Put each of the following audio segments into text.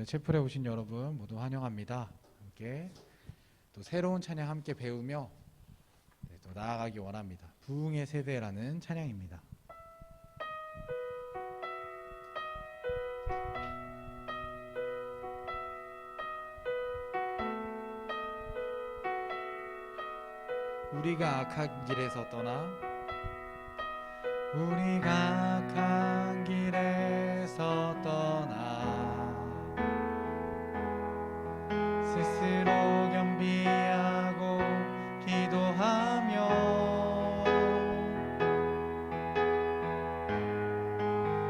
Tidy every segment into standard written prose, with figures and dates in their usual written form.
오늘 채플에 오신 여러분 모두 환영합니다. 함께 또 새로운 찬양 함께 배우며 또 나아가기 원합니다. 부흥의 세대라는 찬양입니다. 우리가 악한 길에서 떠나 우리가 악한 길에서 떠나 스스로 겸비하고 기도하며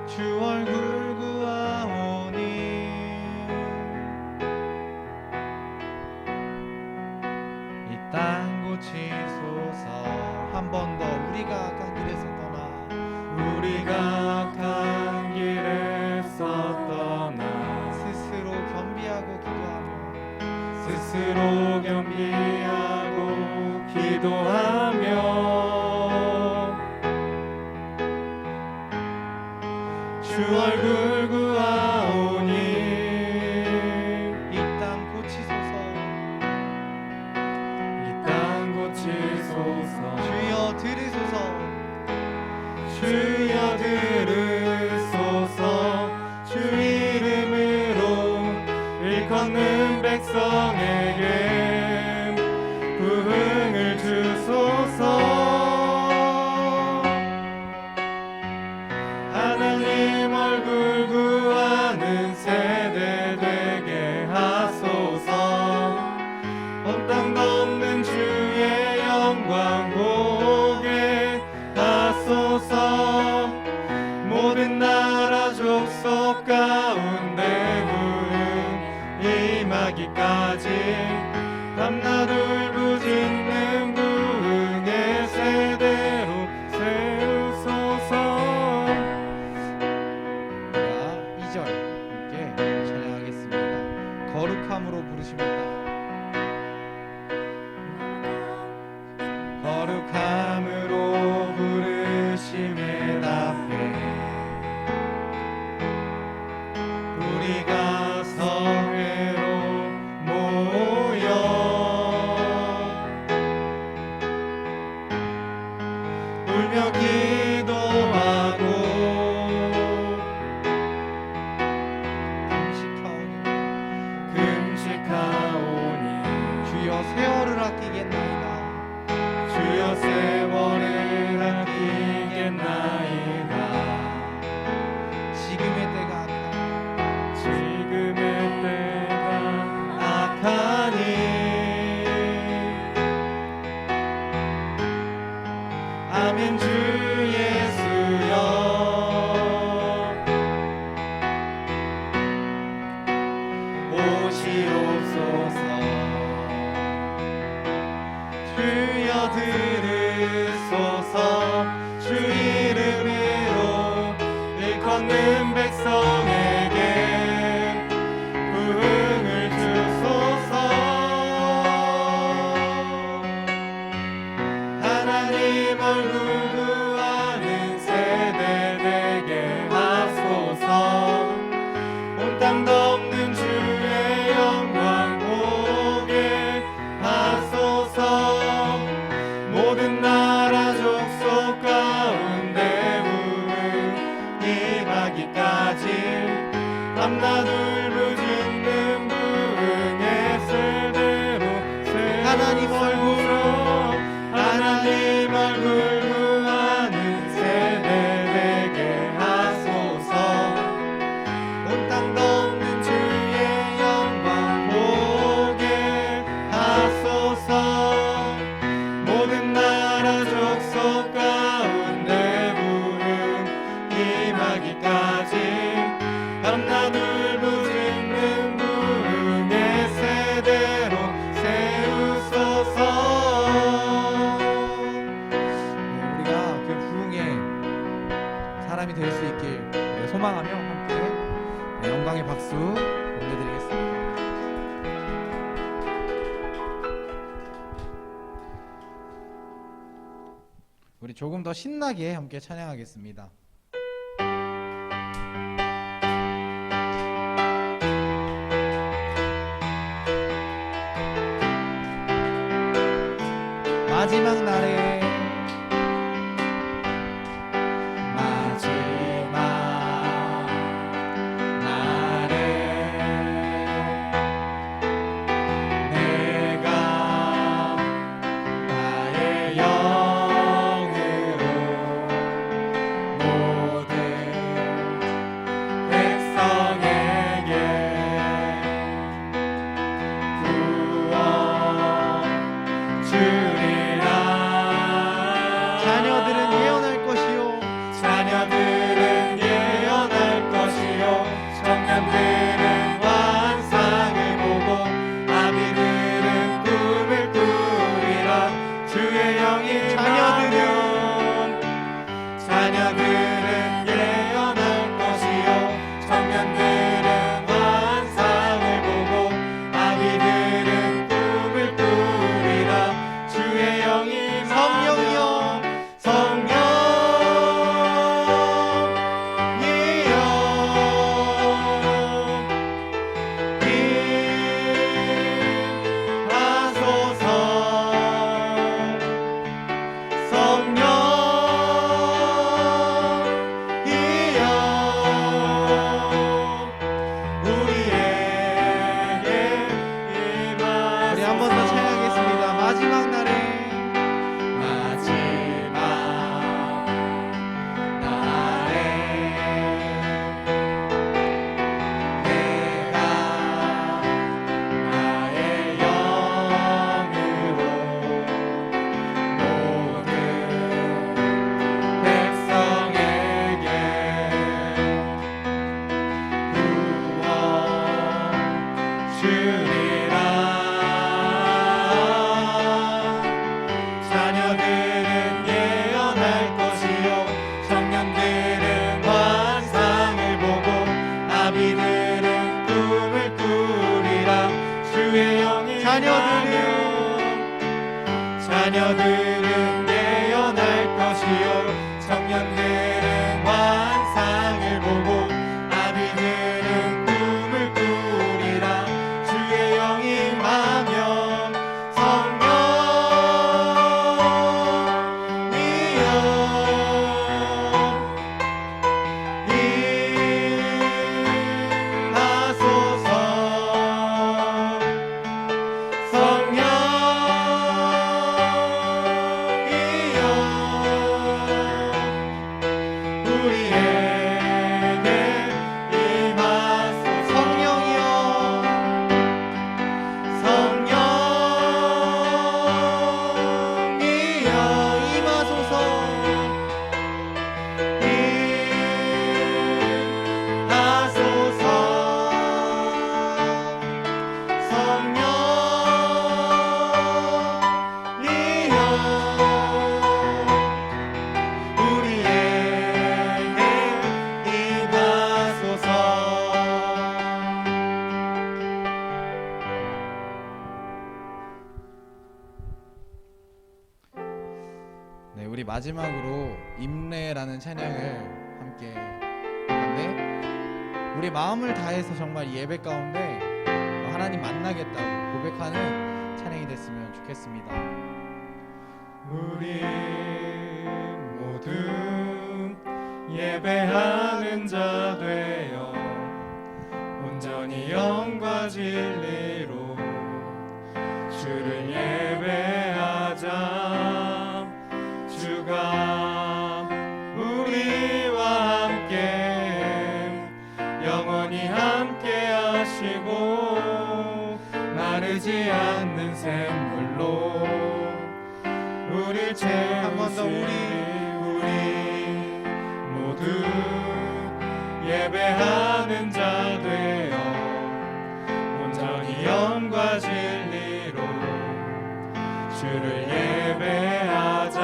주 얼굴 구하오니 이 땅 고치소서. 한 번 더. 우리가 악한 길에서 떠나 우리가 악한 길에서 떠나 스스로 겸비하고 기도하며 스스로 겸비하고 기도하며 주 얼굴 구하오니 이 땅 고치소서. 이 땅 고치소서. 주여 들으소서. 주여 들으소서. 주 이름으로 일컫는 백성에게 부흥을 주소서. 하나님 얼굴 구하는 세대 되게 하소서. 온 땅 덮는 주의 영광 보게 하소서. 모든 나라 족속 가운데 부흥 임하기까지 밤낮 울부짖는 부흥의 세대로 세우소서. 2절 함께 찬양하겠습니다. 거룩함으로 부르십니다. 거룩함으로 부르심에 답해 우리가 성회로 모여 울며 기도하고 금식하오니 주여 세월을 아끼겠나이다. 주여 세월을 아끼겠나이다. 지금의 때가 악하니 지금의 때가 악하니 아멘. 주 예수여 오시옵소서. 주여 들으소서. 주 이름으로 일컫는 백성에게 부흥을 주소서. 하나님 얼굴 구하는 세대 되게 하소서. 온 땅 덮는 주의 영광 보게 하소서. 모든 나라 족속 가운데 부흥 임하기까지 밤낮 울부짖는 부흥의 세대로 하나님 얼굴 하나님 얼굴 구하는 세대 되게 하소서. 온 땅 덮는 주의 영광 보게 하소서. 모든 나라 족속 가운데 부흥 임하기까지 밤낮 울부짖는 부흥의 세대로 세우소서. 우리가 그 부흥의 사람이 될 수 있길 소망하며 함께 영광의 박수 올려드리겠습니다. 우리 조금 더 신나게 함께 찬양하겠습니다. 마지막 날에 자녀들은 예언할 것이요 청년들은 환상을 보고 아비들은 꿈을 꾸리라. 주의 영이 임하며 네, 우리 마지막으로 임례라는 찬양을 함께 할 건데, 우리 마음을 다해서 정말 이 예배 가운데 하나님 만나겠다고 고백하는 찬양이 됐으면 좋겠습니다. 우리 모두 예배하는 자 되어 온전히 영과 진리로 주를 예배하자. 주가 우리와 함께 영원히 함께 하시고 마르지 않는 샘물로 우릴 채우시리. 우리 모두 예배하는 자 되어 온전히 영과 진리로 주를 예배하자.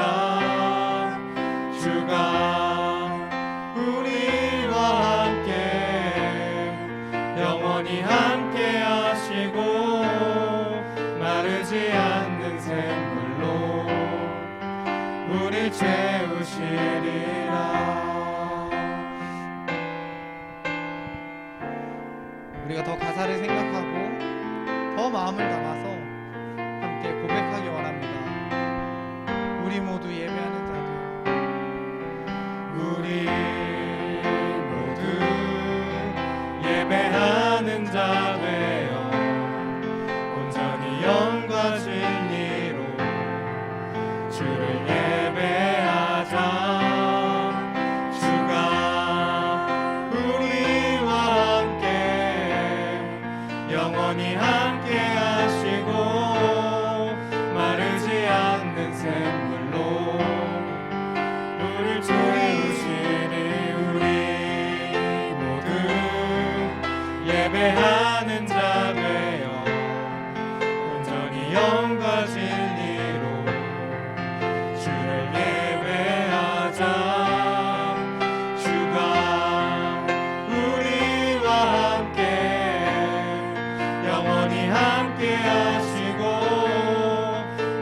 주가 우리와 함께 영원히 함께 하시고 마르지 않는 샘물로 우리 채우시리라. 우리가 더 가사를 생각하고 더 마음을 담아서 함께 고백하기 원합니다. 우리 모두 예배하는 자들 우리 모두 예배하는 자 되어 온전히 영과 진리로 주를 예배하자. 주가 우리와 함께 영원히 함께 하시고 마르지 않는 샘물로 우리를 채우시니 우리 모두 예배하는 자 되어 온전히 영과 진리로 주를 예배하자. 주가 우리와 함께 영원히 함께 하시고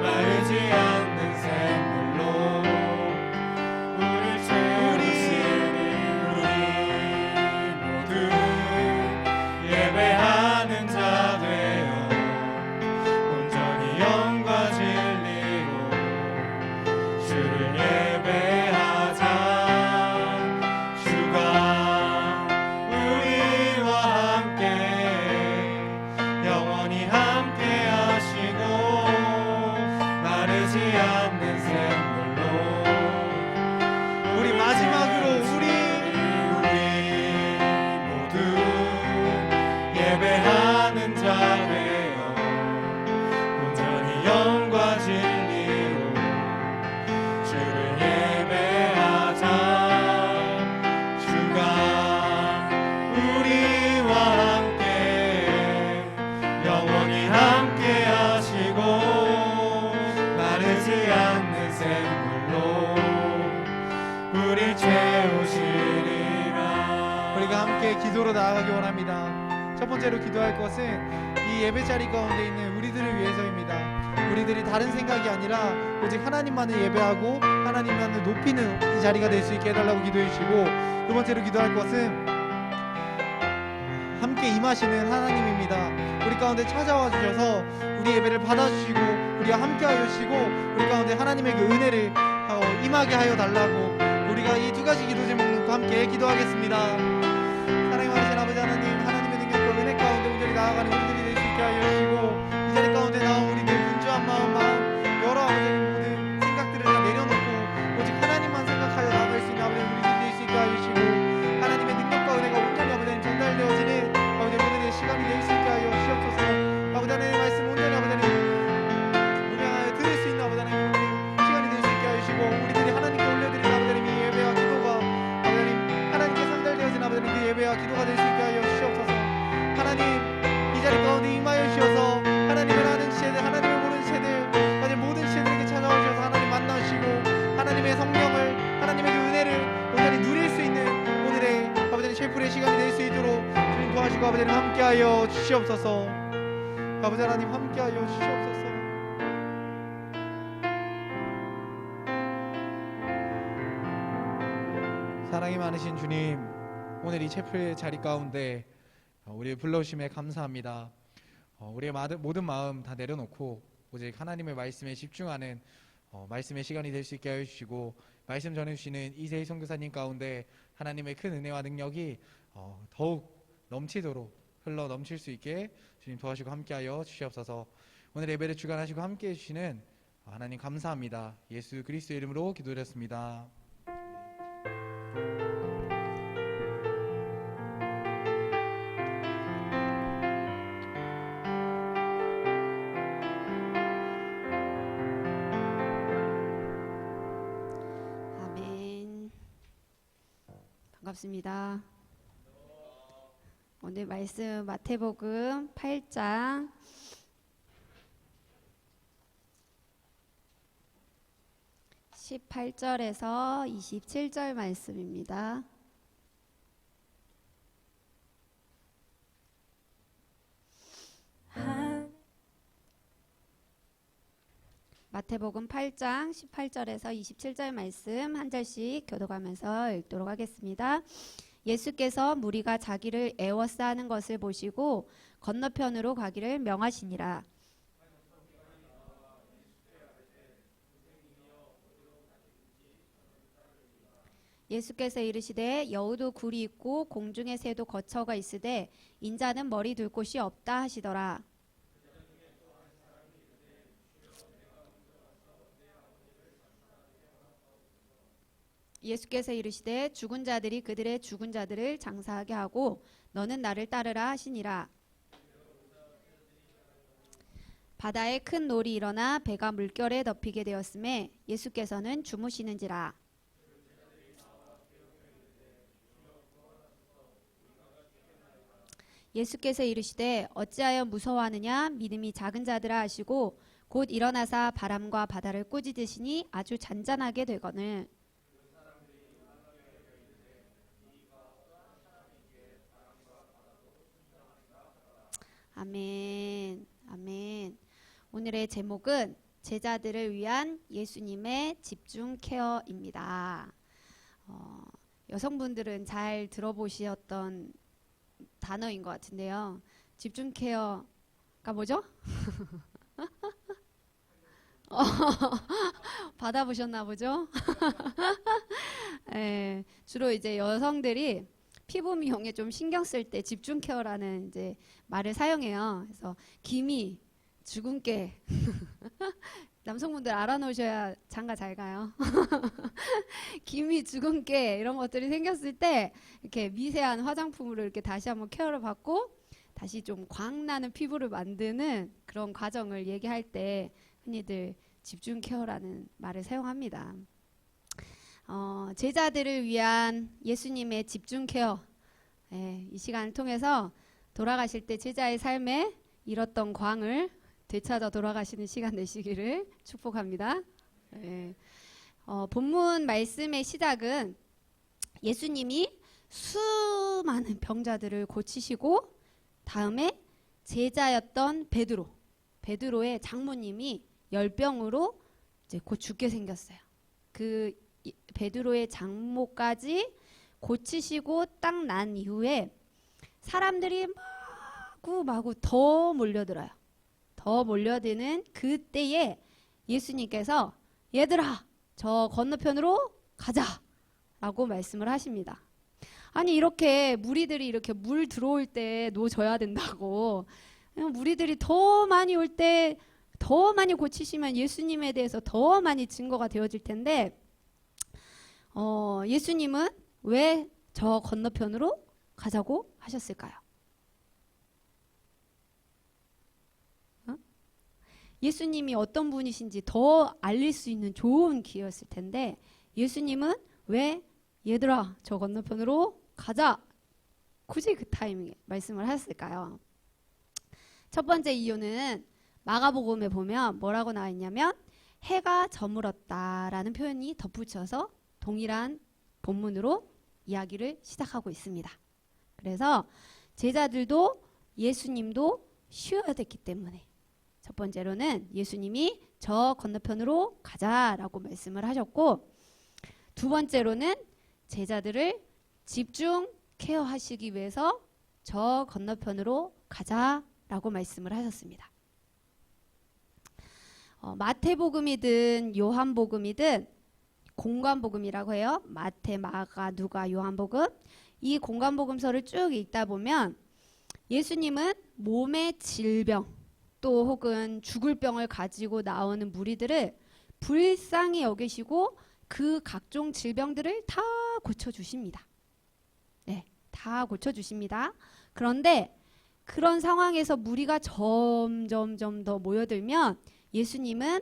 마르지 않는 샘물로 우리를 채우시니 우리 모두 예배하는 자 되어 온전히 영과 진리로 주를 예배하자. 주가 우리와 함께 영원히 함께 하시고 마르지 않는 샘물로 우리 마지막으로 우리 모두 예배하는 자 되어 온전히 영과 진리로 주를 예배하자. 주가 우리와 함께 영원히 함께 하시고 마르지 않는 샘물로 우릴 채우시리라. 우리가 함께 기도로 나아가기 원합니다. 첫 번째로 기도할 것은 이 예배 자리 가운데 있는 우리들을 위해서입니다. 우리들이 다른 생각이 아니라 오직 하나님만을 예배하고 하나님만을 높이는 이 자리가 될 수 있게 해달라고 기도해 주시고, 두 번째로 기도할 것은 함께 임하시는 하나님입니다. 우리 가운데 찾아와 주셔서 우리 예배를 받아주시고 우리와 함께 하여 주시고 우리 가운데 하나님의 그 은혜를 임하게 하여 달라고, 우리가 이 두 가지 기도 제목으로 함께 기도하겠습니다. 사랑의 많으신 아버지 하나님, 하나님의 능력과 은혜 가운데 온전히 나아가는 우리들이 될 수 있게 하여 주시고, 이 자리 가운데 나온 우리들 분주한 마음 여러 아버지님 모든 생각들을 다 내려놓고 오직 하나님만 생각하여 나아갈 수 있는 아버지 우리들이 될 수 있게 하여 주시고, 하나님의 능력과 은혜가 온전히 아버지님 전달되어지는 아버지 오늘의 시간이 될 수 있게 하여 주시옵소서. 아버지 하나님의 말씀 온전히 아버지 하나님 분명하여 들을 수 있는 아버지 하나님 시간이 될 수 있게 하여 주시고, 우리들이 하나님께 올려드리는 아버지 하나님 이 예배와 기도가 아버지 하나님 하나님께 상달되어진 아버지 하나님 그 예배와 기도가 될 수 있게 하여 주시옵소서. 하나님 이 자리 가운데 임하여 주셔서 하나님을 아는 지체들, 하나님을 모르는 지체들, 아버지 모든 지체들에게 찾아와 주셔서 하나님 만나시고 하나님의 성령을, 하나님의 그 은혜를 온전히 누릴 수 있는 오늘의 아버지 하나님 셰프의 시간이 될 수 있도록 주님 도와주시고 아버지 하나님 함께하여 주시옵소서. 아버지 하나님 함께하여 주시옵소서. 사랑이 많으신 주님, 오늘 이 채플의 자리 가운데 우리 불러주심에 감사합니다. 우리의 모든 마음 다 내려놓고 오직 하나님의 말씀에 집중하는 말씀의 시간이 될 수 있게 하여 주시고, 말씀 전해주시는 이세희 선교사님 가운데 하나님의 큰 은혜와 능력이 더욱 넘치도록 흘러 넘칠 수 있게 주님 도와주시고 함께하여 주시옵소서. 오늘 예배를 주관하시고 함께해 주시는 하나님 감사합니다. 예수 그리스도의 이름으로 기도드렸습니다. 아멘. 반갑습니다. 오늘 말씀 마태복음 8장 18절에서 27절 말씀입니다. 마태복음 8장 18절에서 27절 말씀 한 절씩 교독하면서 읽도록 하겠습니다. 예수께서 무리가 자기를 애워싸는 것을 보시고 건너편으로 가기를 명하시니라. 예수께서 이르시되 여우도 굴이 있고 공중의 새도 거처가 있으되 인자는 머리 둘 곳이 없다 하시더라. 예수께서 이르시되 죽은 자들이 그들의 죽은 자들을 장사하게 하고 너는 나를 따르라 하시니라. 바다에 큰 놀이 일어나 배가 물결에 덮이게 되었음에 예수께서는 주무시는지라. 예수께서 이르시되 어찌하여 무서워하느냐 믿음이 작은 자들아 하시고 곧 일어나사 바람과 바다를 꾸짖으시니 아주 잔잔하게 되거늘. 아멘. 아멘. 오늘의 제목은 제자들을 위한 예수님의 집중 케어입니다. 여성분들은 잘 들어보셨던 단어인 것 같은데요. 집중 케어가 뭐죠? 받아보셨나 보죠? 네, 주로 이제 여성들이 피부 미용에 좀 신경 쓸 때 집중 케어라는 이제 말을 사용해요. 그래서 기미, 주근깨 남성분들 알아놓으셔야 장가 잘 가요. 기미, 주근깨 이런 것들이 생겼을 때 이렇게 미세한 화장품으로 이렇게 다시 한번 케어를 받고 다시 좀 광나는 피부를 만드는 그런 과정을 얘기할 때 흔히들 집중 케어라는 말을 사용합니다. 제자들을 위한 예수님의 집중 케어. 이 시간을 통해서 돌아가실 때 제자의 삶에 잃었던 광을 되찾아 돌아가시는 시간 되시기를 축복합니다. 본문 말씀의 시작은 예수님이 수많은 병자들을 고치시고 다음에 제자였던 베드로의 장모님이 열병으로 이제 곧 죽게 생겼어요. 그 베드로의 장모까지 고치시고 딱 난 이후에 사람들이 마구 더 몰려들어요. 더 몰려드는 그때에 예수님께서 얘들아 저 건너편으로 가자 라고 말씀을 하십니다. 아니 이렇게 무리들이 이렇게 물 들어올 때 놓아줘야 된다고, 무리들이 더 많이 올 때 더 많이 고치시면 예수님에 대해서 더 많이 증거가 되어질 텐데 예수님은 왜 저 건너편으로 가자고 하셨을까요? 예수님이 어떤 분이신지 더 알릴 수 있는 좋은 기회였을 텐데 예수님은 왜 얘들아 저 건너편으로 가자 굳이 그 타이밍에 말씀을 하셨을까요? 첫 번째 이유는 마가복음에 보면 뭐라고 나와 있냐면 해가 저물었다라는 표현이 덧붙여서 동일한 본문으로 이야기를 시작하고 있습니다. 그래서 제자들도 예수님도 쉬어야 됐기 때문에 첫 번째로는 예수님이 저 건너편으로 가자라고 말씀을 하셨고, 두 번째로는 제자들을 집중 케어하시기 위해서 저 건너편으로 가자라고 말씀을 하셨습니다. 마태복음이든 요한복음이든 공관복음이라고 해요. 마태, 마가, 누가, 요한복음. 이 공관복음서를 쭉 읽다 보면 예수님은 몸의 질병 또 혹은 죽을 병을 가지고 나오는 무리들을 불쌍히 여기시고 그 각종 질병들을 다 고쳐주십니다. 네, 다 고쳐주십니다. 그런데 그런 상황에서 무리가 점점 더 모여들면 예수님은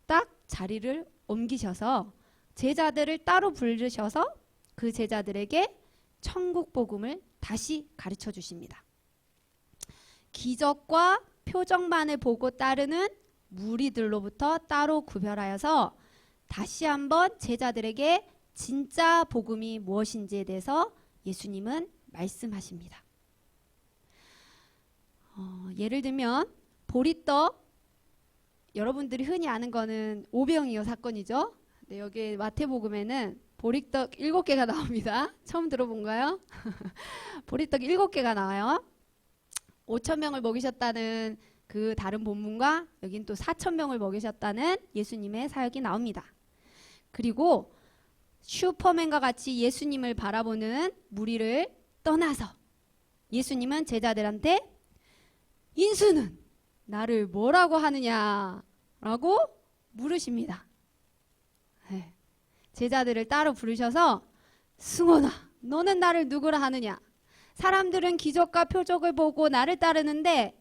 딱 자리를 옮기셔서 제자들을 따로 부르셔서 그 제자들에게 천국 복음을 다시 가르쳐 주십니다. 기적과 표적만을 보고 따르는 무리들로부터 따로 구별하여서 다시 한번 제자들에게 진짜 복음이 무엇인지에 대해서 예수님은 말씀하십니다. 예를 들면 보리떡, 여러분들이 흔히 아는 거는 오병이어 사건이죠. 네, 여기 마태복음에는 보리떡 7개가 나옵니다. 처음 들어본가요? 보리떡 7개가 나와요. 5,000명을 먹이셨다는 그 다른 본문과 여긴 또 4,000명을 먹이셨다는 예수님의 사역이 나옵니다. 그리고 슈퍼맨과 같이 예수님을 바라보는 무리를 떠나서 예수님은 제자들한테 인수는 나를 뭐라고 하느냐라고 물으십니다. 네. 제자들을 따로 부르셔서 승원아, 너는 나를 누구라 하느냐? 사람들은 기적과 표적을 보고 나를 따르는데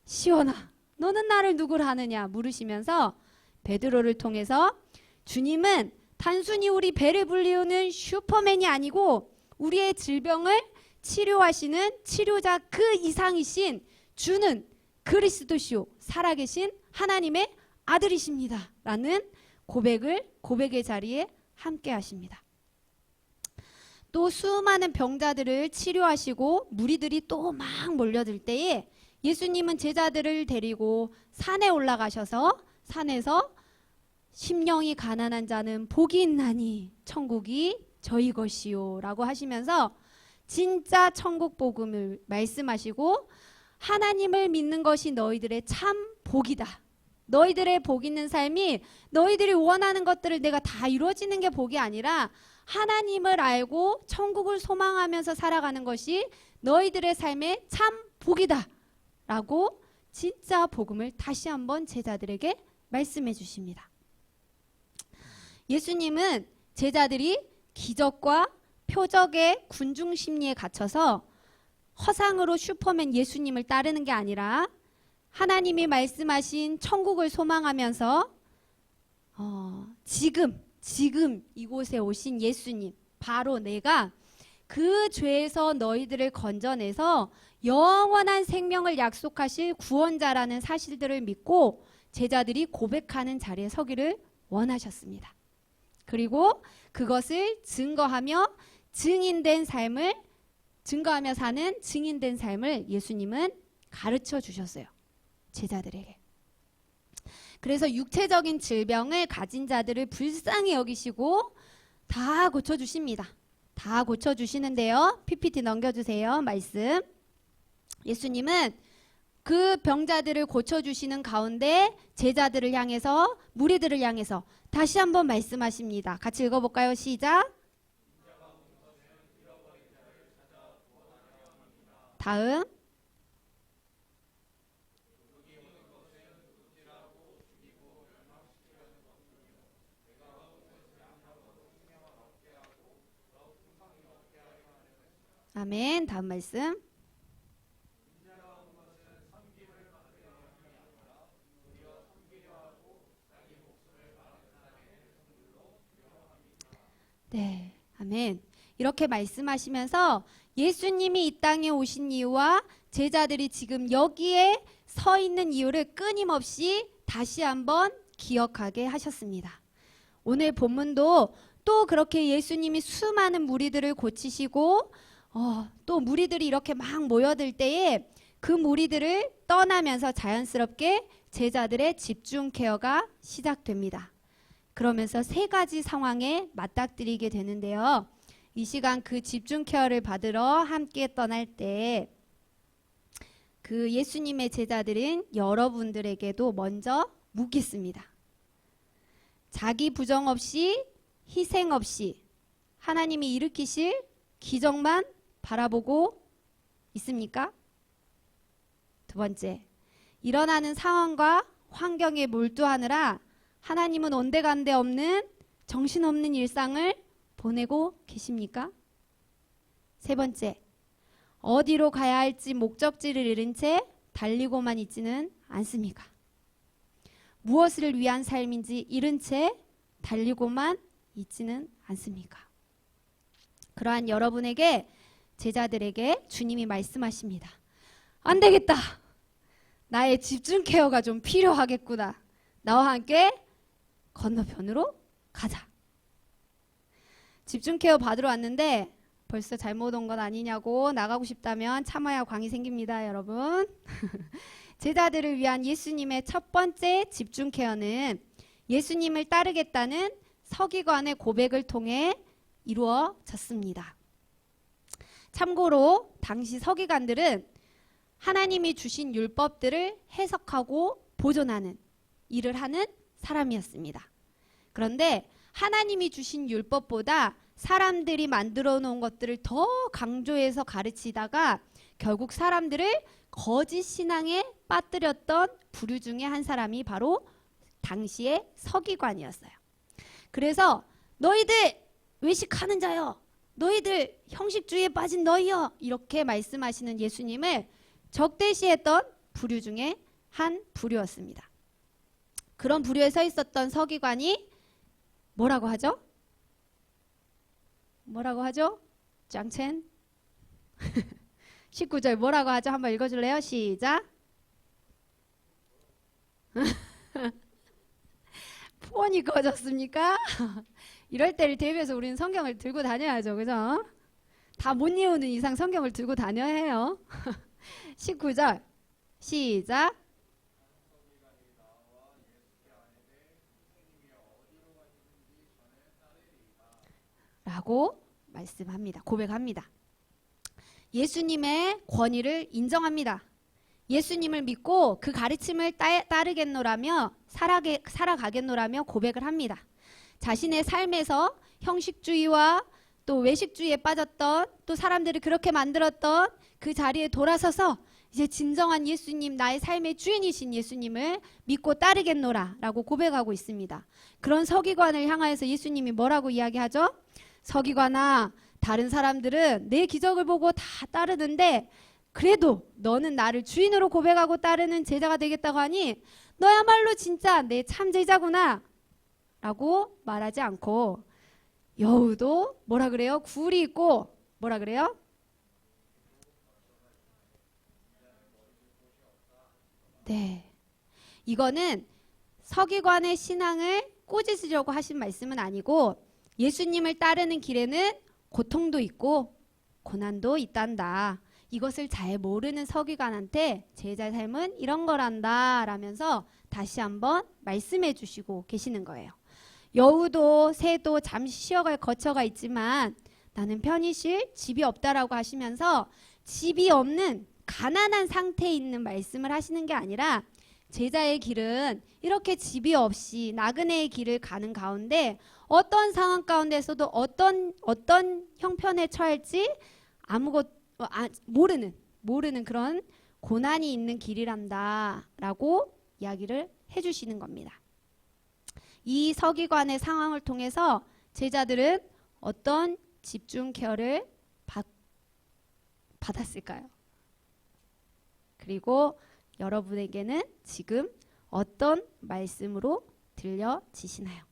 시온아, 너는 나를 누구라 하느냐? 물으시면서 베드로를 통해서 주님은 단순히 우리 배를 불리우는 슈퍼맨이 아니고 우리의 질병을 치료하시는 치료자 그 이상이신 주는 그리스도시요 살아계신 하나님의 아들이십니다 라는 고백의 자리에 함께 하십니다. 또 수많은 병자들을 치료하시고 무리들이 또 막 몰려들 때에 예수님은 제자들을 데리고 산에 올라가셔서 산에서 심령이 가난한 자는 복이 있나니 천국이 저희 것이요 라고 하시면서 진짜 천국 복음을 말씀하시고 하나님을 믿는 것이 너희들의 참 복이다. 너희들의 복 있는 삶이 너희들이 원하는 것들을 내가 다 이루어지는 게 복이 아니라 하나님을 알고 천국을 소망하면서 살아가는 것이 너희들의 삶의 참 복이다 라고 진짜 복음을 다시 한번 제자들에게 말씀해 주십니다. 예수님은 제자들이 기적과 표적의 군중 심리에 갇혀서 허상으로 슈퍼맨 예수님을 따르는 게 아니라 하나님이 말씀하신 천국을 소망하면서 지금 이곳에 오신 예수님, 바로 내가 그 죄에서 너희들을 건져내서 영원한 생명을 약속하실 구원자라는 사실들을 믿고 제자들이 고백하는 자리에 서기를 원하셨습니다. 그리고 그것을 증거하며 사는 증인된 삶을 예수님은 가르쳐 주셨어요. 제자들에게. 그래서 육체적인 질병을 가진 자들을 불쌍히 여기시고 다 고쳐주십니다. 다 고쳐주시는데요. PPT 넘겨주세요. 말씀. 예수님은 그 병자들을 고쳐주시는 가운데 제자들을 향해서 무리들을 향해서 다시 한번 말씀하십니다. 같이 읽어볼까요? 시작. 다음. 아멘. 다음 말씀. 네. 아멘. 이렇게 말씀하시면서 예수님이 이 땅에 오신 이유와 제자들이 지금 여기에 서 있는 이유를 끊임없이 다시 한번 기억하게 하셨습니다. 오늘 본문도 또 그렇게 예수님이 수많은 무리들을 고치시고 또 무리들이 이렇게 막 모여들 때에 그 무리들을 떠나면서 자연스럽게 제자들의 집중 케어가 시작됩니다. 그러면서 세 가지 상황에 맞닥뜨리게 되는데요. 이 시간 그 집중 케어를 받으러 함께 떠날 때 그 예수님의 제자들은 여러분들에게도 먼저 묻겠습니다. 자기 부정 없이 희생 없이 하나님이 일으키실 기적만 바라보고 있습니까? 두 번째, 일어나는 상황과 환경에 몰두하느라 하나님은 온데간데 없는 정신없는 일상을 보내고 계십니까? 세 번째, 어디로 가야 할지 목적지를 잃은 채 달리고만 있지는 않습니까? 무엇을 위한 삶인지 잃은 채 달리고만 있지는 않습니까? 그러한 여러분에게 제자들에게 주님이 말씀하십니다. 안 되겠다. 나의 집중 케어가 좀 필요하겠구나. 나와 함께 건너편으로 가자. 집중 케어 받으러 왔는데 벌써 잘못 온 건 아니냐고 나가고 싶다면 참아야 광이 생깁니다, 여러분. 제자들을 위한 예수님의 첫 번째 집중 케어는 예수님을 따르겠다는 서기관의 고백을 통해 이루어졌습니다. 참고로 당시 서기관들은 하나님이 주신 율법들을 해석하고 보존하는 일을 하는 사람이었습니다. 그런데 하나님이 주신 율법보다 사람들이 만들어 놓은 것들을 더 강조해서 가르치다가 결국 사람들을 거짓 신앙에 빠뜨렸던 부류 중에 한 사람이 바로 당시의 서기관이었어요. 그래서 너희들 외식하는 자여, 너희들 형식주의에 빠진 너희여, 이렇게 말씀하시는 예수님을 적대시했던 부류 중에 한 부류였습니다. 그런 부류에 서 있었던 서기관이 뭐라고 하죠? 뭐라고 하죠? 짱첸 19절 뭐라고 하죠? 한번 읽어줄래요? 시작. 폰이 꺼졌습니까? 이럴 때를 대비해서 우리는 성경을 들고 다녀야죠. 그죠? 다 못 외우는 이상 성경을 들고 다녀야 해요. 19절 시작. 라고 말씀합니다. 고백합니다. 예수님의 권위를 인정합니다. 예수님을 믿고 그 가르침을 따르겠노라며 살아가겠노라며 고백을 합니다. 자신의 삶에서 형식주의와 또 외식주의에 빠졌던, 또 사람들이 그렇게 만들었던 그 자리에 돌아서서 이제 진정한 예수님, 나의 삶의 주인이신 예수님을 믿고 따르겠노라 라고 고백하고 있습니다. 그런 서기관을 향하여서 예수님이 뭐라고 이야기하죠? 서기관아, 다른 사람들은 내 기적을 보고 다 따르는데 그래도 너는 나를 주인으로 고백하고 따르는 제자가 되겠다고 하니 너야말로 진짜 내 참 제자구나 라고 말하지 않고, 여우도 뭐라 그래요? 굴이 있고 뭐라 그래요? 네, 이거는 서기관의 신앙을 꾸짖으려고 하신 말씀은 아니고, 예수님을 따르는 길에는 고통도 있고 고난도 있단다. 이것을 잘 모르는 서기관한테 제자의 삶은 이런 거란다 라면서 다시 한번 말씀해 주시고 계시는 거예요. 여우도 새도 잠시 쉬어갈 거처가 있지만 나는 편히 쉴 집이 없다라고 하시면서 집이 없는 가난한 상태에 있는 말씀을 하시는 게 아니라, 제자의 길은 이렇게 집이 없이 나그네의 길을 가는 가운데 어떤 상황 가운데서도 어떤 형편에 처할지 모르는 그런 고난이 있는 길이란다 라고 이야기를 해주시는 겁니다. 이 서기관의 상황을 통해서 제자들은 어떤 집중 케어를 받았을까요? 그리고 여러분에게는 지금 어떤 말씀으로 들려지시나요?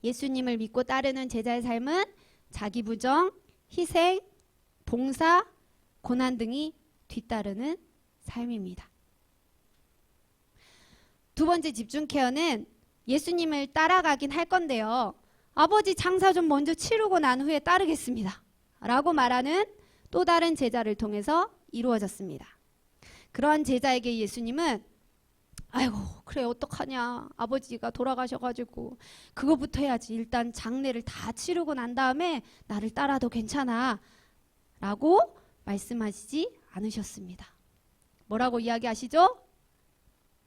예수님을 믿고 따르는 제자의 삶은 자기 부정, 희생, 봉사, 고난 등이 뒤따르는 삶입니다. 두 번째 집중 케어는 예수님을 따라가긴 할 건데요. 아버지 장사 좀 먼저 치르고 난 후에 따르겠습니다 라고 말하는 또 다른 제자를 통해서 이루어졌습니다. 그러한 제자에게 예수님은 아이고 그래 어떡하냐, 아버지가 돌아가셔가지고 그거부터 해야지, 일단 장례를 다 치르고 난 다음에 나를 따라도 괜찮아 라고 말씀하시지 않으셨습니다. 뭐라고 이야기하시죠?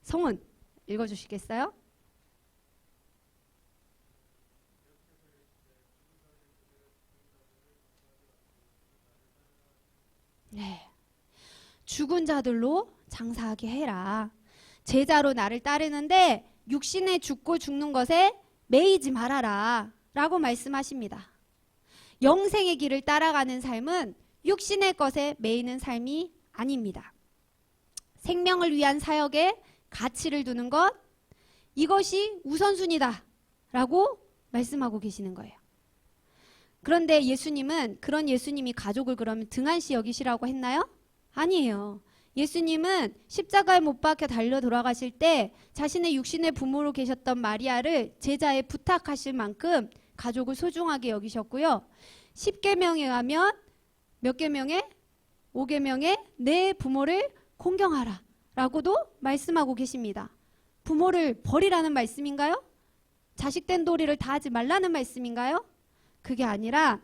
성은 읽어주시겠어요? 네, 죽은 자들로 장사하게 해라. 제자로 나를 따르는데 육신에 죽고 죽는 것에 매이지 말아라 라고 말씀하십니다. 영생의 길을 따라가는 삶은 육신의 것에 매이는 삶이 아닙니다. 생명을 위한 사역에 가치를 두는 것, 이것이 우선순위다 라고 말씀하고 계시는 거예요. 그런데 예수님은, 그런 예수님이 가족을 그러면 등한시 여기시라고 했나요? 아니에요. 예수님은 십자가에 못 박혀 달려 돌아가실 때 자신의 육신의 부모로 계셨던 마리아를 제자에 부탁하실 만큼 가족을 소중하게 여기셨고요. 10계명에 하면 몇 계명에? 5계명에 내 부모를 공경하라 라고도 말씀하고 계십니다. 부모를 버리라는 말씀인가요? 자식된 도리를 다하지 말라는 말씀인가요? 그게 아니라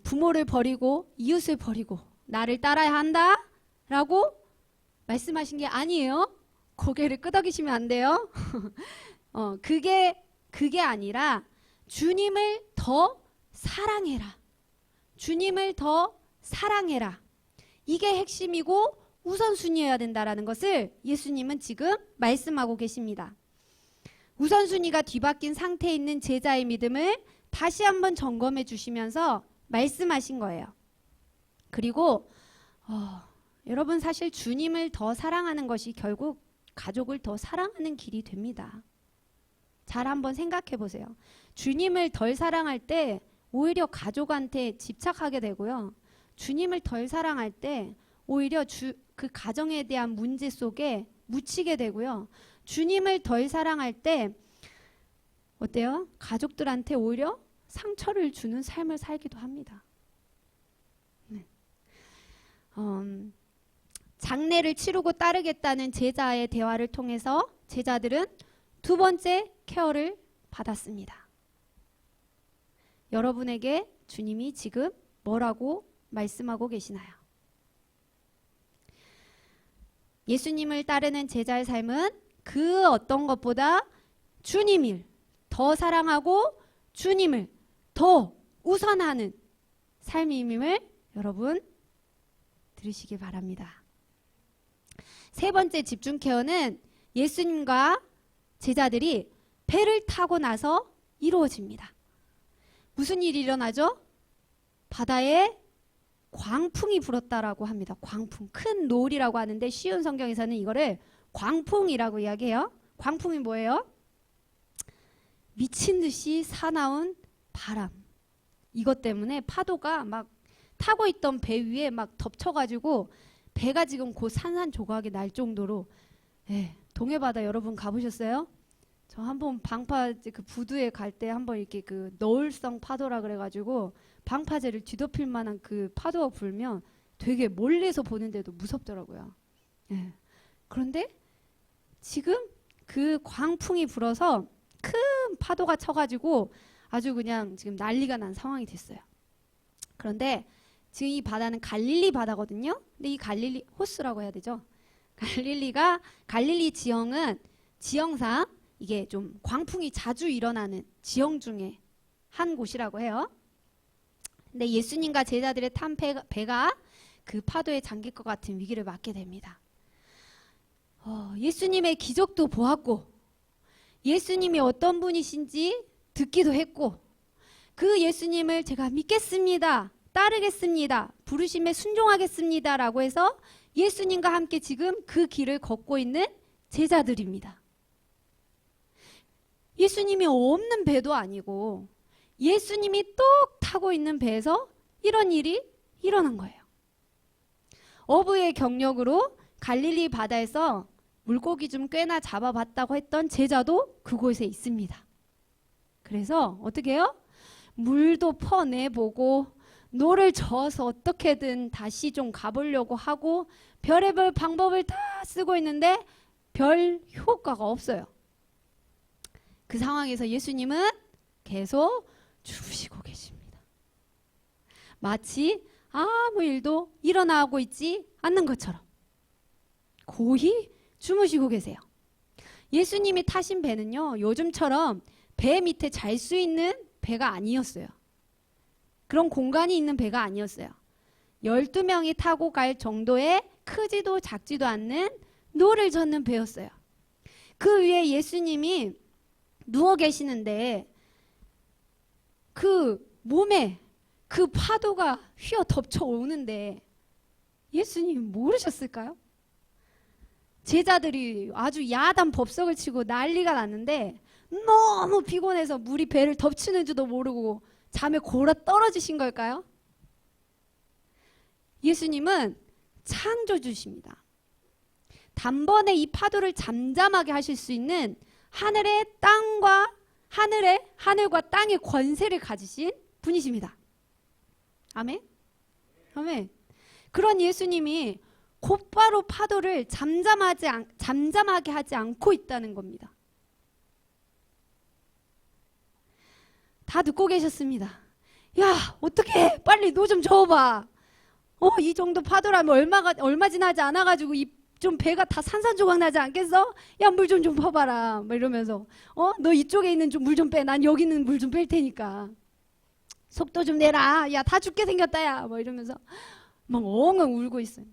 부모를 버리고 이웃을 버리고 나를 따라야 한다 라고 말씀하신 게 아니에요. 고개를 끄덕이시면 안 돼요. 그게 아니라 주님을 더 사랑해라. 주님을 더 사랑해라. 이게 핵심이고 우선순위여야 된다라는 것을 예수님은 지금 말씀하고 계십니다. 우선순위가 뒤바뀐 상태에 있는 제자의 믿음을 다시 한번 점검해 주시면서 말씀하신 거예요. 그리고 여러분 사실 주님을 더 사랑하는 것이 결국 가족을 더 사랑하는 길이 됩니다. 잘 한번 생각해 보세요. 주님을 덜 사랑할 때 오히려 가족한테 집착하게 되고요. 주님을 덜 사랑할 때 오히려 그 가정에 대한 문제 속에 묻히게 되고요. 주님을 덜 사랑할 때 어때요? 가족들한테 오히려 상처를 주는 삶을 살기도 합니다. 네. 장례를 치르고 따르겠다는 제자의 대화를 통해서 제자들은 두 번째 케어를 받았습니다. 여러분에게 주님이 지금 뭐라고 말씀하고 계시나요? 예수님을 따르는 제자의 삶은 그 어떤 것보다 주님을 더 사랑하고 주님을 더 우선하는 삶임을 여러분 들으시기 바랍니다. 세 번째 집중 케어는 예수님과 제자들이 배를 타고 나서 이루어집니다. 무슨 일이 일어나죠? 바다에 광풍이 불었다라고 합니다. 광풍, 큰 노을이라고 하는데 쉬운 성경에서는 이거를 광풍이라고 이야기해요. 광풍이 뭐예요? 미친 듯이 사나운 바람. 이것 때문에 파도가 막 타고 있던 배 위에 막 덮쳐가지고 배가 지금 곧 산산조각이 날 정도로. 동해바다 여러분 가보셨어요? 저 한번 방파 그 부두에 갈 때 한번 이렇게 그 너울성 파도라 그래가지고 방파제를 뒤덮일 만한 그 파도가 불면 되게 멀리서 보는데도 무섭더라고요. 그런데 지금 그 광풍이 불어서 큰 파도가 쳐가지고 아주 그냥 지금 난리가 난 상황이 됐어요. 그런데 지금 이 바다는 갈릴리 바다거든요. 근데 이 갈릴리 호수라고 해야 되죠. 갈릴리 지형은 지형상 이게 좀 광풍이 자주 일어나는 지형 중에 한 곳이라고 해요. 근데 예수님과 제자들의 탄 배가 그 파도에 잠길 것 같은 위기를 맞게 됩니다. 예수님의 기적도 보았고 예수님이 어떤 분이신지 듣기도 했고 그 예수님을 제가 믿겠습니다. 따르겠습니다. 부르심에 순종하겠습니다. 라고 해서 예수님과 함께 지금 그 길을 걷고 있는 제자들입니다. 예수님이 없는 배도 아니고 예수님이 똑 타고 있는 배에서 이런 일이 일어난 거예요. 어부의 경력으로 갈릴리 바다에서 물고기 좀 꽤나 잡아봤다고 했던 제자도 그곳에 있습니다. 그래서 어떻게 해요? 물도 퍼내보고 노를 저어서 어떻게든 다시 좀 가보려고 하고 별의별 방법을 다 쓰고 있는데 별 효과가 없어요. 그 상황에서 예수님은 계속 주무시고 계십니다. 마치 아무 일도 일어나고 있지 않는 것처럼 고이 주무시고 계세요. 예수님이 타신 배는요, 요즘처럼 배 밑에 잘 수 있는 배가 아니었어요. 그런 공간이 있는 배가 아니었어요. 12명이 타고 갈 정도의 크지도 작지도 않는 노를 젓는 배였어요. 그 위에 예수님이 누워 계시는데 그 몸에 그 파도가 휘어 덮쳐 오는데 예수님이 모르셨을까요? 제자들이 아주 야단 법석을 치고 난리가 났는데 너무 피곤해서 물이 배를 덮치는 줄도 모르고 잠에 골아 떨어지신 걸까요? 예수님은 창조주십니다. 단번에 이 파도를 잠잠하게 하실 수 있는 하늘과 땅의 권세를 가지신 분이십니다. 아멘? 아멘. 그런 예수님이 곧바로 파도를 잠잠하게 하지 않고 있다는 겁니다. 다 듣고 계셨습니다. 야, 어떡해, 빨리 노 좀 저어봐. 이 정도 파도라면 얼마 지나지 않아가지고 이 좀 배가 다 산산조각 나지 않겠어? 야, 물 좀 퍼봐라. 막 이러면서 너 이쪽에 있는 좀 물 좀 빼. 난 여기 있는 물 좀 뺄 테니까. 속도 좀 내라. 야, 다 죽게 생겼다 야. 막 이러면서 막 엉엉 울고 있어요.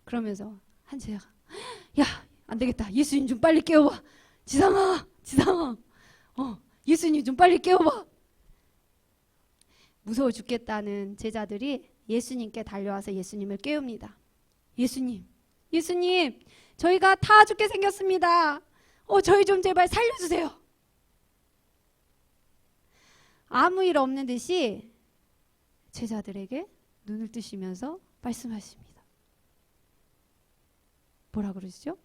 그러면서 한 제자가 야, 안 되겠다. 예수님 좀 빨리 깨워봐. 지상아, 지상아. 예수님 좀 빨리 깨워봐. 무서워 죽겠다는 제자들이 예수님께 달려와서 예수님을 깨웁니다. 예수님, 예수님, 저희가 다 죽게 생겼습니다. 저희 좀 제발 살려주세요. 아무 일 없는 듯이 제자들에게 눈을 뜨시면서 말씀하십니다. 뭐라 그러시죠?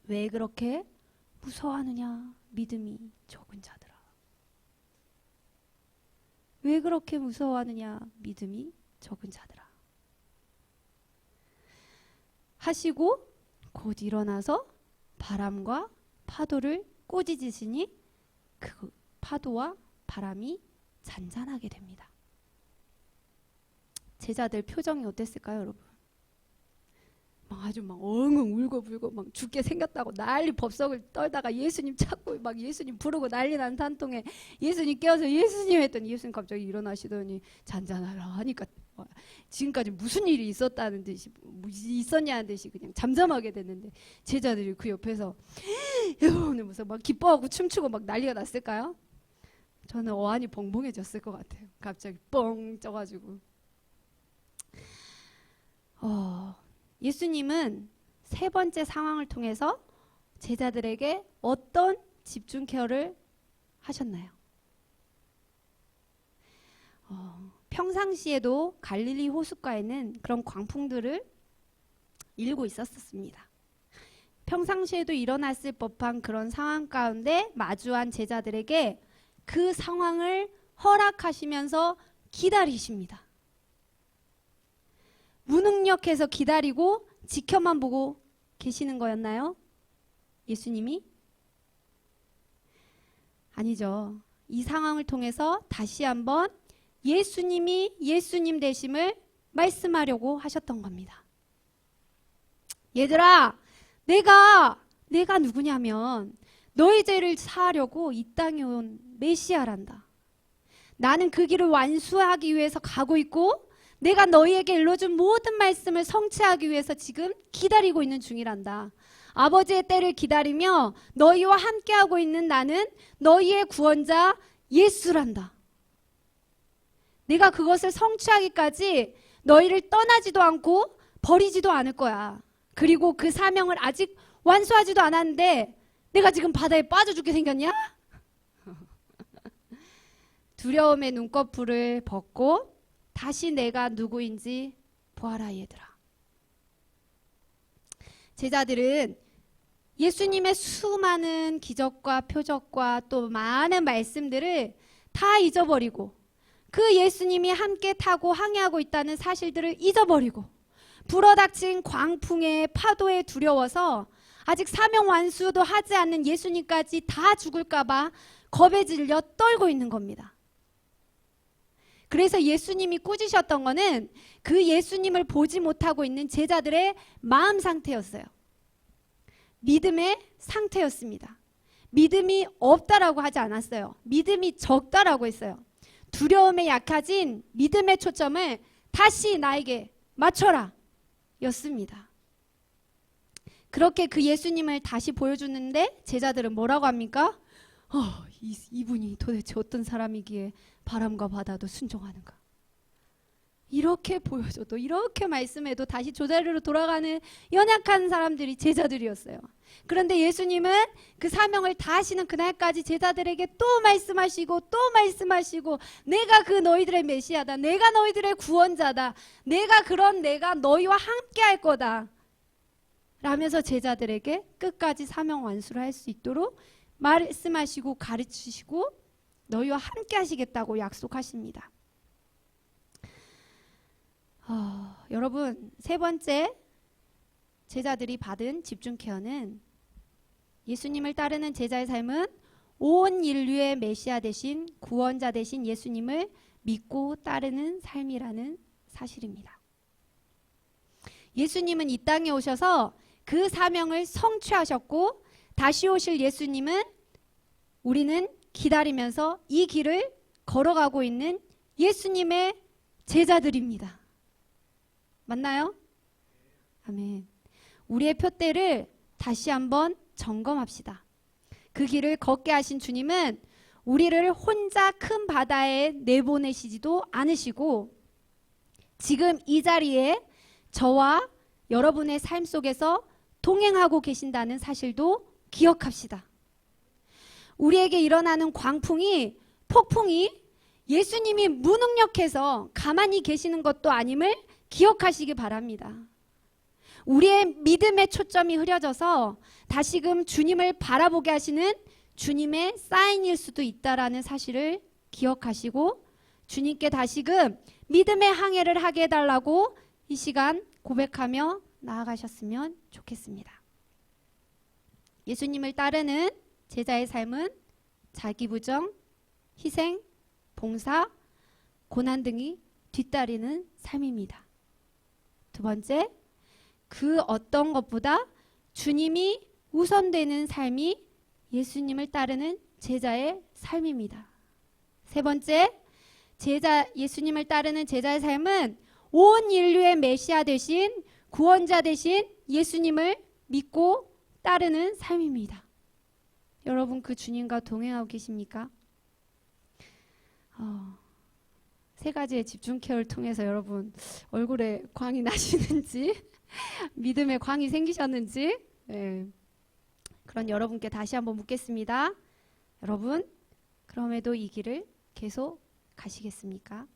왜 그렇게 무서워하느냐, 믿음이 적은 자들아. 왜 그렇게 무서워하느냐, 믿음이 적은 자들아. 하시고 곧 일어나서 바람과 파도를 꾸짖으시니 그 파도와 바람이 잔잔하게 됩니다. 제자들 표정이 어땠을까요, 여러분? 아주 막 엉엉 울고불고 막 죽게 생겼다고 난리 법석을 떨다가 예수님 찾고 막 예수님 부르고 난리 난 산통에 예수님 깨워서 예수님 했더니 예수님 갑자기 일어나시더니 잔잔하라 하니까 지금까지 무슨 일이 있었다는 듯이 있었냐는 듯이 그냥 잠잠하게 됐는데 제자들이 그 옆에서 이러면서 막 기뻐하고 춤추고 막 난리가 났을까요? 저는 어안이 벙벙해졌을 것 같아요. 갑자기 뻥 쪄가지고 예수님은 세 번째 상황을 통해서 제자들에게 어떤 집중 케어를 하셨나요? 평상시에도 갈릴리 호숫가에는 그런 광풍들을 일고 있었습니다. 평상시에도 일어났을 법한 그런 상황 가운데 마주한 제자들에게 그 상황을 허락하시면서 기다리십니다. 무능력해서 기다리고 지켜만 보고 계시는 거였나요? 예수님이? 아니죠. 이 상황을 통해서 다시 한번 예수님이 예수님 되심을 말씀하려고 하셨던 겁니다. 얘들아, 내가 누구냐면 너희 죄를 사하려고 이 땅에 온 메시아란다. 나는 그 길을 완수하기 위해서 가고 있고 내가 너희에게 일러준 모든 말씀을 성취하기 위해서 지금 기다리고 있는 중이란다. 아버지의 때를 기다리며 너희와 함께하고 있는 나는 너희의 구원자 예수란다. 내가 그것을 성취하기까지 너희를 떠나지도 않고 버리지도 않을 거야. 그리고 그 사명을 아직 완수하지도 않았는데 내가 지금 바다에 빠져 죽게 생겼냐? 두려움의 눈꺼풀을 벗고 다시 내가 누구인지 보아라 얘들아. 제자들은 예수님의 수많은 기적과 표적과 또 많은 말씀들을 다 잊어버리고 그 예수님이 함께 타고 항해하고 있다는 사실들을 잊어버리고 불어닥친 광풍에 파도에 두려워서 아직 사명 완수도 하지 않는 예수님까지 다 죽을까봐 겁에 질려 떨고 있는 겁니다. 그래서 예수님이 꾸짖으셨던 거는 그 예수님을 보지 못하고 있는 제자들의 마음 상태였어요. 믿음의 상태였습니다. 믿음이 없다라고 하지 않았어요. 믿음이 적다라고 했어요. 두려움에 약해진 믿음의 초점을 다시 나에게 맞춰라 였습니다. 그렇게 그 예수님을 다시 보여주는데 제자들은 뭐라고 합니까? 이분이 도대체 어떤 사람이기에 바람과 바다도 순종하는가? 이렇게 보여줘도 이렇게 말씀해도 다시 조자리로 돌아가는 연약한 사람들이 제자들이었어요. 그런데 예수님은 그 사명을 다하시는 그날까지 제자들에게 또 말씀하시고 또 말씀하시고 내가 그 너희들의 메시아다. 내가 너희들의 구원자다. 내가 너희와 함께 할 거다. 라면서 제자들에게 끝까지 사명 완수를 할 수 있도록 말씀하시고 가르치시고 너희와 함께 하시겠다고 약속하십니다. 여러분, 세 번째 제자들이 받은 집중 케어는 예수님을 따르는 제자의 삶은 온 인류의 메시아 되신 구원자 되신 예수님을 믿고 따르는 삶이라는 사실입니다. 예수님은 이 땅에 오셔서 그 사명을 성취하셨고 다시 오실 예수님은 우리는 기다리면서 이 길을 걸어가고 있는 예수님의 제자들입니다. 맞나요? 아멘. 우리의 표대를 다시 한번 점검합시다. 그 길을 걷게 하신 주님은 우리를 혼자 큰 바다에 내보내시지도 않으시고 지금 이 자리에 저와 여러분의 삶 속에서 동행하고 계신다는 사실도 기억합시다. 우리에게 일어나는 광풍이, 폭풍이 예수님이 무능력해서 가만히 계시는 것도 아님을 기억하시기 바랍니다. 우리의 믿음의 초점이 흐려져서 다시금 주님을 바라보게 하시는 주님의 사인일 수도 있다라는 사실을 기억하시고 주님께 다시금 믿음의 항해를 하게 해달라고 이 시간 고백하며 나아가셨으면 좋겠습니다. 예수님을 따르는 제자의 삶은 자기 부정, 희생, 봉사, 고난 등이 뒤따르는 삶입니다. 두 번째, 그 어떤 것보다 주님이 우선되는 삶이 예수님을 따르는 제자의 삶입니다. 세 번째, 예수님을 따르는 제자의 삶은 온 인류의 메시아 되신 구원자 되신 예수님을 믿고 따르는 삶입니다. 여러분 그 주님과 동행하고 계십니까? 세 가지의 집중 케어를 통해서 여러분 얼굴에 광이 나시는지 믿음의 광이 생기셨는지 그런 여러분께 다시 한번 묻겠습니다. 여러분 그럼에도 이 길을 계속 가시겠습니까?